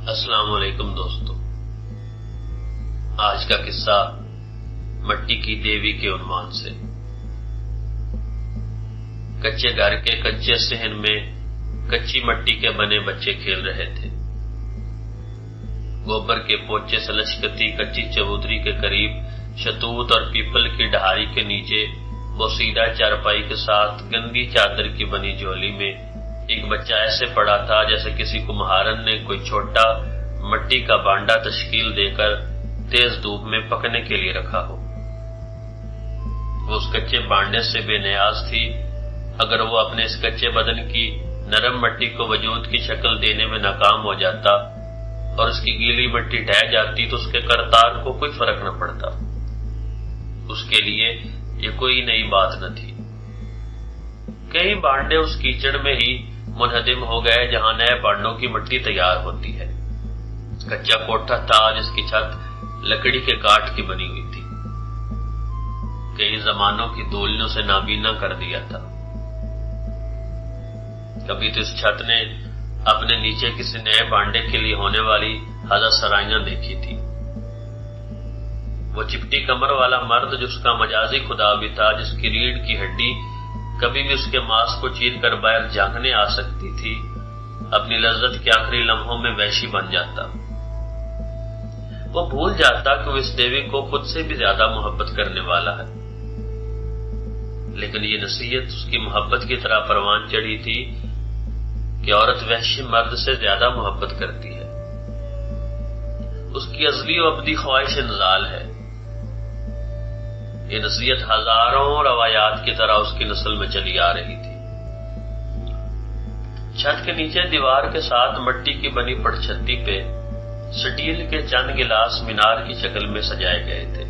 السلام علیکم دوستو، آج کا قصہ مٹی کی دیوی کے عنوان سے۔ کچے گھر کے کچے صحن میں کچی مٹی کے بنے بچے کھیل رہے تھے۔ گوبر کے پوچے سے لچکتی کچی چبوتری کے قریب شتوت اور پیپل کی ڈھاری کے نیچے بوسیدہ چارپائی کے ساتھ گندی چادر کی بنی جھولی میں ایک بچہ ایسے پڑا تھا جیسے کسی کمہارن نے کوئی چھوٹا مٹی کا بانڈا تشکیل دے کر تیز دھوپ میں پکنے کے لیے رکھا ہو۔ وہ اس کچے بانڈے سے بے نیاز تھی۔ اگر وہ اپنے اس کچے بدن کی نرم مٹی کو وجود کی شکل دینے میں ناکام ہو جاتا اور اس کی گیلی مٹی ڈھہ جاتی تو اس کے کرتار کو کوئی فرق نہ پڑتا۔ اس کے لیے یہ کوئی نئی بات نہ تھی۔ کئی بانڈے اس کیچڑ میں ہی منہدم ہو گئے جہاں نئے بانڈوں کی مٹی تیار ہوتی ہے۔ کچا کوٹھا تھا جس کی چھت لکڑی کے کاٹ کی بنی ہوئی تھی، کئی زمانوں کی دھولوں سے نابینا کر دیا تھا۔ کبھی تو اس چھت نے اپنے نیچے کسی نئے بانڈے کے لیے ہونے والی ہزا سرائیاں دیکھی تھی۔ وہ چپٹی کمر والا مرد جو اس کا مجازی خدا بھی تھا، جس کی ریڑھ کی ہڈی کبھی بھی اس کے ماس کو چیر کر باہر جھانکنے آ سکتی تھی، اپنی لذت کے آخری لمحوں میں وحشی بن جاتا۔ وہ بھول جاتا کہ وہ اس دیوی کو خود سے بھی زیادہ محبت کرنے والا ہے، لیکن یہ نصیحت اس کی محبت کی طرح پروان چڑھی تھی کہ عورت وحشی مرد سے زیادہ محبت کرتی ہے۔ اس کی ازلی و ابدی خواہش انزال ہے۔ یہ نصیحت ہزاروں روایات کی طرح اس کی نسل میں چلی آ رہی تھی۔ چھت کے نیچے دیوار کے ساتھ مٹی کی بنی پڑچھتی پہ سٹیل کے چند گلاس مینار کی شکل میں سجائے گئے تھے۔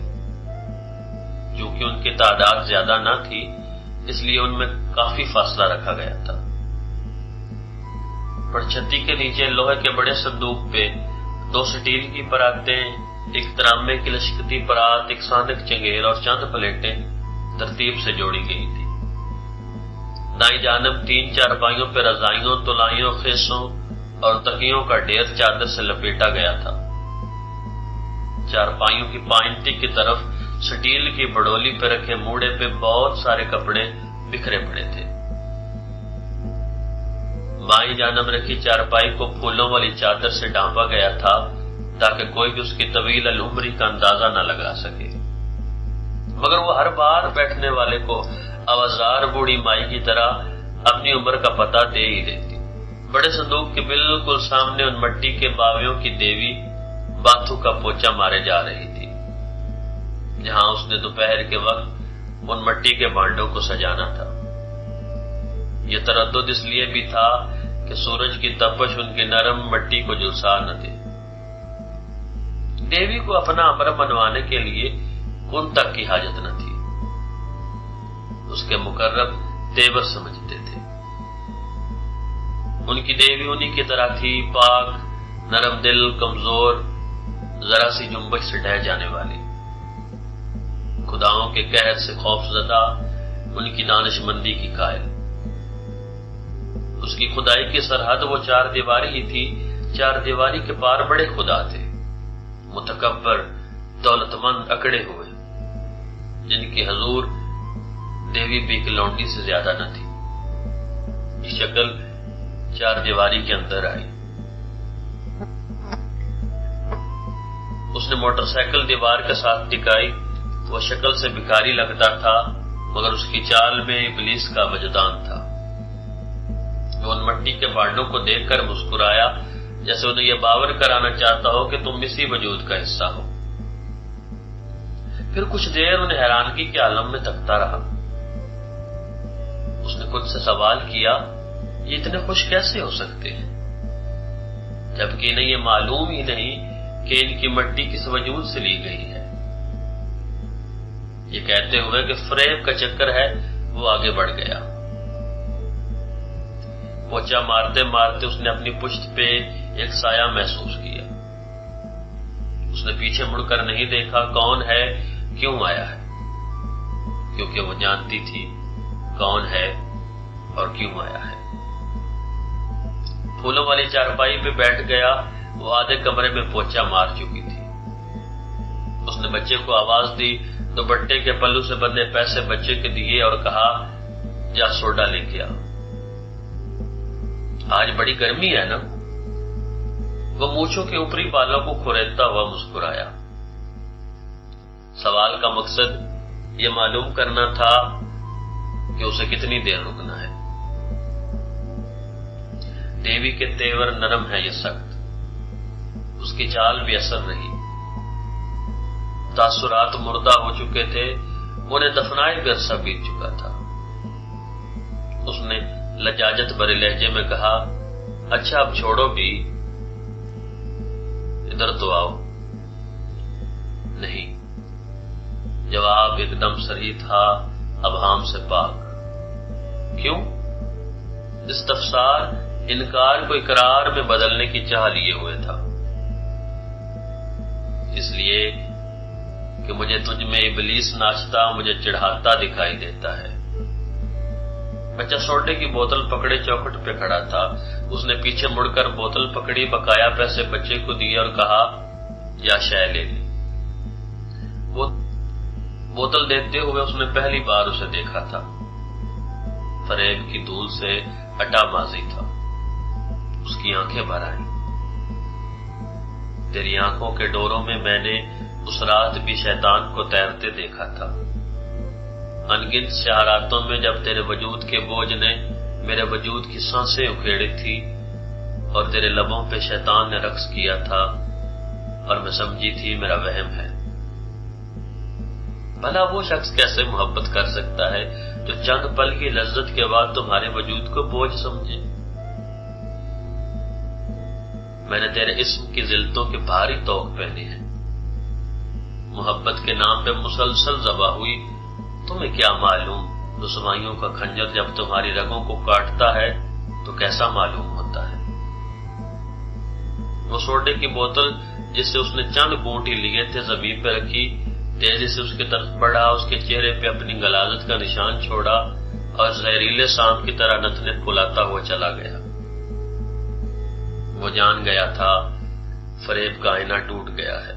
چونکہ ان کی تعداد زیادہ نہ تھی، اس لیے ان میں کافی فاصلہ رکھا گیا تھا۔ پڑچھتی کے نیچے لوہے کے بڑے صندوق پہ 2 سٹیل کی پراتیں، ایک ترامے کی لشکتی پرات، ایک سانک چنگیل اور چند پلیٹیں ترتیب سے جوڑی گئی تھی۔ دائیں جانب 3 چارپائیوں پہ رضائیوں، تلائیوں، خیسوں اور تکیوں کا ڈھیر چادر سے لپیٹا گیا تھا۔ چارپائیوں کی پائنٹی کی طرف سٹیل کی بڑولی پہ رکھے موڑے پہ بہت سارے کپڑے بکھرے پڑے تھے۔ بائیں جانب رکھی چارپائی کو پھولوں والی چادر سے ڈھانپا گیا تھا تاکہ کوئی بھی اس کی طویل العمری کا اندازہ نہ لگا سکے، مگر وہ ہر بار بیٹھنے والے کو آوازار بوڑھی مائی کی طرح اپنی عمر کا پتہ دے ہی دیتی۔ بڑے صندوق کے بالکل سامنے ان مٹی کے باویوں کی دیوی باتھو کا پوچا مارے جا رہی تھی، جہاں اس نے دوپہر کے وقت ان مٹی کے بانڈوں کو سجانا تھا۔ یہ تردد اس لیے بھی تھا کہ سورج کی تپش ان کی نرم مٹی کو جھلسا نہ دے۔ دیوی کو اپنا امر منوانے کے لیے کن تک کی حاجت نہ تھی، اس کے مقرب تیور سمجھتے تھے۔ ان کی دیوی انہی کی طرح تھی، پاک، نرم دل، کمزور، ذرا سی جنبش سے ڈھہ جانے والی، خداؤں کے قہر سے خوف زدہ، ان کی دانش مندی کی قائل۔ اس کی خدائی کی سرحد وہ 4 دیواری ہی تھی۔ 4 دیواری کے پار بڑے خدا تھے، متکبر، دولت مند، اکڑے ہوئے، جن کی حضور دیوی بھی ایک لونڈی سے زیادہ نہ تھی۔ یہ شکل 4 دیواری کے اندر آئی۔ اس نے موٹر سائیکل دیوار کے ساتھ ٹکائی۔ وہ شکل سے بھکاری لگتا تھا، مگر اس کی چال میں ابلیس کا وجدان تھا۔ وہ ان مٹی کے بانڈوں کو دیکھ کر مسکرایا، جیسے انہیں یہ باور کرانا چاہتا ہو کہ تم اسی وجود کا حصہ ہو۔ پھر کچھ دیر انہیں حیرانگی کے عالم میں تکتا رہا۔ اس نے خود سے سوال کیا، یہ اتنے خوش کیسے ہو سکتے ہیں، جبکہ انہیں یہ معلوم ہی نہیں کہ ان کی مٹی کس وجود سے لی گئی ہے۔ یہ کہتے ہوئے کہ فریب کا چکر ہے، وہ آگے بڑھ گیا۔ پوچا مارتے مارتے اس نے اپنی پشت پہ ایک سایہ محسوس کیا۔ اس نے پیچھے مڑ کر نہیں دیکھا کون ہے، کیوں آیا ہے، کیونکہ وہ جانتی تھی کون ہے اور کیوں آیا ہے۔ پھولوں والی چارپائی پہ بیٹھ گیا وہ آدھے کمرے میں پوچا مار چکی تھی۔ اس نے بچے کو آواز دی تو بٹے کے پلو سے بندے پیسے بچے کے دیے اور کہا جا سوڈا لے کے آ، آج بڑی گرمی ہے نا۔ وہ مونچھوں کے اوپری بالوں کو کھریدتا ہوا مسکرایا۔ سوال کا مقصد یہ معلوم کرنا تھا کہ اسے کتنی دیر رکنا ہے۔ دیوی کے تیور نرم ہے یہ سخت، اس کی چال بھی اثر رہی۔ تاثرات مردہ ہو چکے تھے، انہیں دفنائے بھی عرصہ بیت چکا تھا۔ اس نے لجاجت بھرے لہجے میں کہا اچھا اب چھوڑو بھی، ادھر تو آؤ۔ نہیں، جواب ایک دم صریح تھا، ابہام سے پاک۔ کیوں؟ استفسار انکار کو اقرار میں بدلنے کی چاہ لیے ہوئے تھا۔ اس لیے کہ مجھے تجھ میں ابلیس ناچتا، مجھے چڑھاتا دکھائی دیتا ہے۔ بچہ سوڈے کی بوتل پکڑے چوکھٹ پہ کھڑا تھا۔ اس نے پیچھے مڑ کر بوتل پکڑی، بقایا پیسے بچے کو دیے اور کہا یا شے لے لی۔ وہ بوتل دیتے ہوئے اس نے پہلی بار اسے دیکھا تھا۔ فریب کی دھول سے اٹا ماضی تھا۔ اس کی آنکھیں بھر آئیں۔ تیری آنکھوں کے ڈوروں میں میں نے اس رات بھی شیطان کو تیرتے دیکھا تھا۔ انگنت شہراتوں میں جب تیرے وجود کے بوجھ نے میرے وجود کی سانسیں اکھیڑی تھی اور تیرے لبوں پہ شیطان نے رقص کیا تھا اور میں سمجھی تھی میرا وہم ہے۔ بھلا وہ شخص کیسے محبت کر سکتا ہے جو چند پل کی لذت کے بعد تمہارے وجود کو بوجھ سمجھے؟ میں نے تیرے اسم کی ذلتوں کے بھاری توق پہنے ہیں۔ محبت کے نام پہ مسلسل ذبح ہوئی، تمہیں کیا معلوم رسوائیوں کا کھنجر جب تمہاری رگوں کو کاٹتا ہے تو کیسا معلوم ہوتا ہے۔ وہ سوڈے کی بوتل جس سے اس نے چند گھونٹ ہی لیے تھے زمین پہ رکھی، تیزی سے اس کی طرف بڑھا، اس کے چہرے پہ اپنی غلاظت کا نشان چھوڑا اور زہریلے سانپ کی طرح نتنے پھلاتا ہوا چلا گیا۔ وہ جان گیا تھا فریب کا آئینہ ٹوٹ گیا ہے۔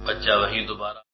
بچہ وہیں دوبارہ